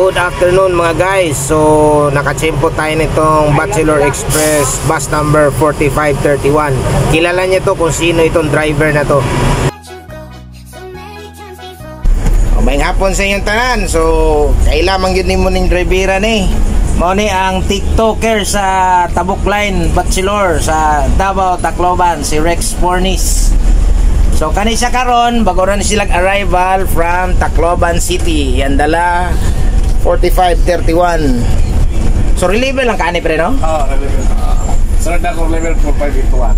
Good afternoon mga guys. So nakachempo tayo nitong Bachelor Express bus number 4531. Kilala niyo to kung sino itong driver na to. Maayong hapon sa inyong tanan. So kailangan yun mo ning drivera ni. Mao ni ang TikToker sa Tabuk Line Bachelor sa Davao, Tacloban, si Rex Fornis. So kani siya karon bago ran sila arrival from Tacloban City. Yan dala 4531. So reliever lang kani pre no? Oo, reliever. Sunod na kong level 4581.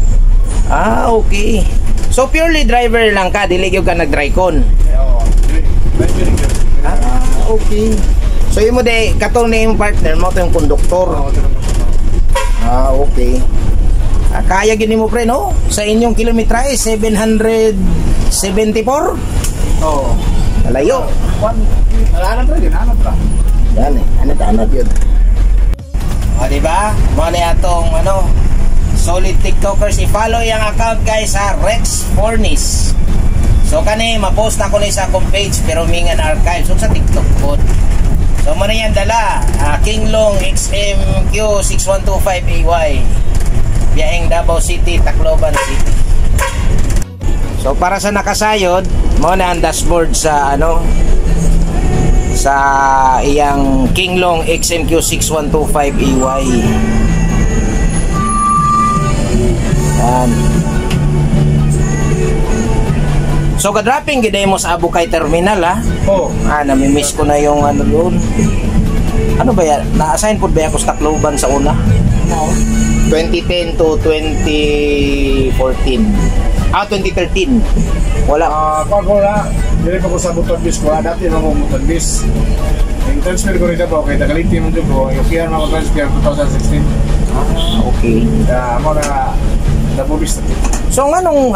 Ah, okay. So purely driver lang ka, dili gyud ka nag-drycon. Oo. Ah, okay. So imo de katong na yung partner mo to yung konduktor. Ah, okay. Kaya gini mo pre no? Sa inyong kilometrahe 774? Oo. Malayo. Alam pa rin, alam pa. Yan eh, ano yun. O diba? Mali atong ano, solid TikTokers. I-follow yung account guys ha, Rex Fornis. So kani, ma-post na ko na sa akong page pero mingan archive. So sa TikTok po. So muna yan dala, Kinglong XMQ 6125AY. Biyaheng Davao City, Tacloban City. So para sa nakasayod, mo na ang dashboard sa ano, sa iyang Kinglong XMQ 6125AY. Yan. So ka-dropping giday mo sa Abukay Terminal ha? Oo. Nami-miss ko na yung ano doon. Ano ba yan? Na-assign po ba ako sa Tacloban sa una? Oo. 2010 to 2014. 2013. Wala. Pag wala, hindi pa ko sa Buton-Bis ko. Dati naman ko Buton-Bis. Yung transfer ko rin po, kaya nagaliti mo dyan ko. Yung PR na ko transfer 2016. Okay. Ako na nabubis na. So anong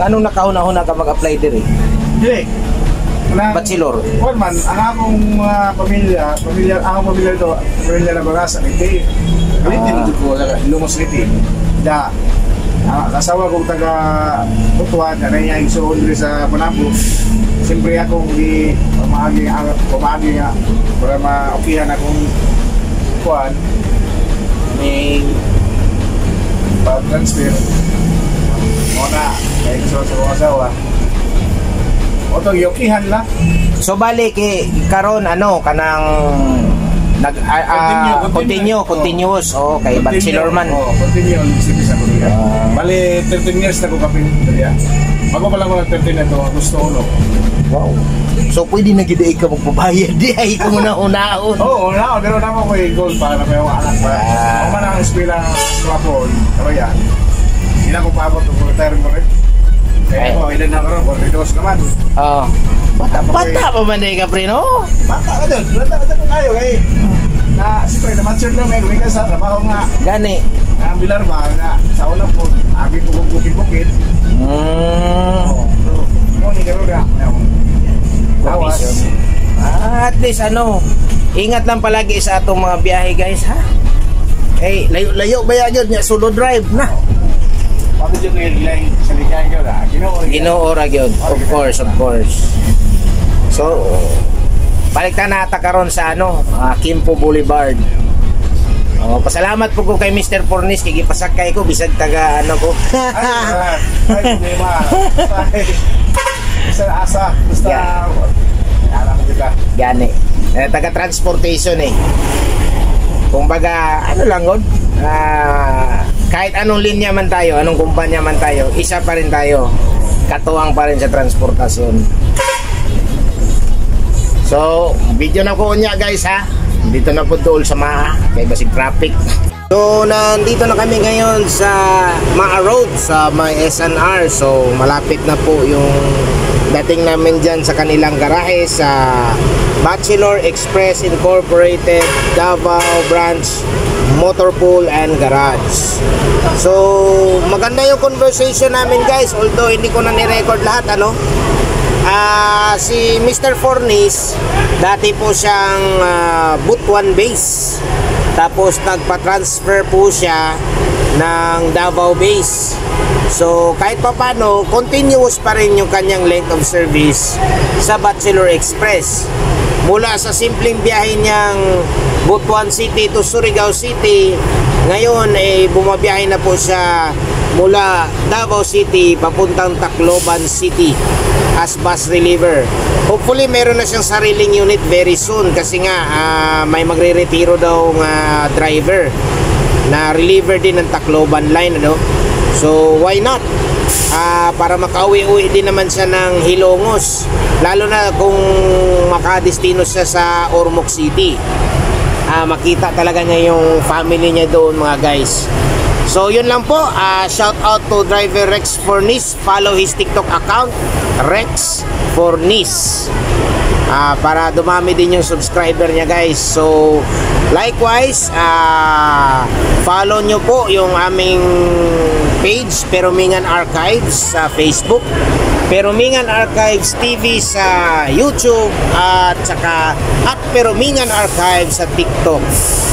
nakahuna-huna ka mag-apply din eh? Hindi. Bachelor? Well man, ang akong pamilya ito, pamilya na Barasa, hindi. Galiti mo dyan ko, Lumos City. Kasawa kong taga Butuan, na niya yung suhon rin sa Panabo. Siyempre akong pumagi nga para ma-okihan akong kuhan may pag-transfer muna kaya gusto sa mga asawa o itong yokihan lang. So balik karon ano kanang continuous kay bachelor man. Continue sa kuliah. Bali 13 years na ko kapin daliya. Bago pa lang ko ng 13 na to, gusto ulo. Wow. So pwede na gid ka magbabayad di ay ko muna unaon. Oo, unaon pero namo ko goal para may mga anak pa. Ako man ang eskwela kapon, kabayan. Hindi na ko paabot ng retire mo rin. Kaya ko, ilan na karon, 42 naman. Oo. Bata pa man ka pre no? Bata ka doon, kayo eh. Siyempre, na-mature lang may ka sa trabaho nga. Gani. Ang bilar ba nga, sa ulang po, abi ko bukid-bukid. Oo. Ni garo na. Tawas. At least ingat lang palagi sa atong mga biyahe guys ha. Hey, layo ba yan yun? Solo drive na. Pagod yung ilang salikan yun ha. Ginoora yun. Of course. So, paligtan na ata karon sa Kimpo Boulevard. Pasalamat po ko kay Mr. Fornis kay gipasakay ko bisag taga ko. Ay, problema. Asa basta alam mo diba? Gani. Taga transportation eh. Kumbaga lang god. Kahit anong linya man tayo, anong kumpanya man tayo, isa pa rin tayo. Katuwang pa rin sa transportasyon. So, video na ko niya guys ha. Dito na po dool sa Maa, kay basig traffic. So, nandito na kami ngayon sa Maa Road sa may SNR. So, malapit na po yung dating namin dyan sa kanilang garahe sa Bachelor Express Incorporated Davao Branch Motor Pool and Garage. So, maganda yung conversation namin guys, although hindi ko na ni-record lahat si Mr. Fornis, dati po siyang Butuan base. Tapos nagpa-transfer po siya ng Davao base. So kahit papano, continuous pa rin yung kanyang length of service sa Bachelor Express. mula sa simpleng biyahe niyang Butuan City to Surigao City, ngayon bumabiyahe na po siya mula Davao City papuntang Tacloban City as bus reliever. Hopefully meron na siyang sariling unit very soon kasi nga may magre-retiro daw driver na reliever din ng Tacloban line, ano? So why not? Para makauwi-uwi din naman siya ng Hilongos, lalo na kung makadestino siya sa Ormoc City. Makita talaga niya yung family niya doon, mga guys. So yun lang po, shout out to driver Rex Fornis. Follow his TikTok account, Rex Fornis, para dumami din yung subscriber niya, guys. So likewise, follow nyo po yung aming page, Perumingan Archives sa Facebook, Perumingan Archives TV sa YouTube, at saka at Perumingan Archives sa TikTok.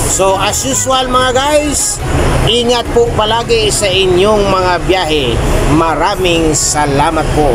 So as usual, mga guys, ingat po palagi sa inyong mga biyahe. Maraming salamat po.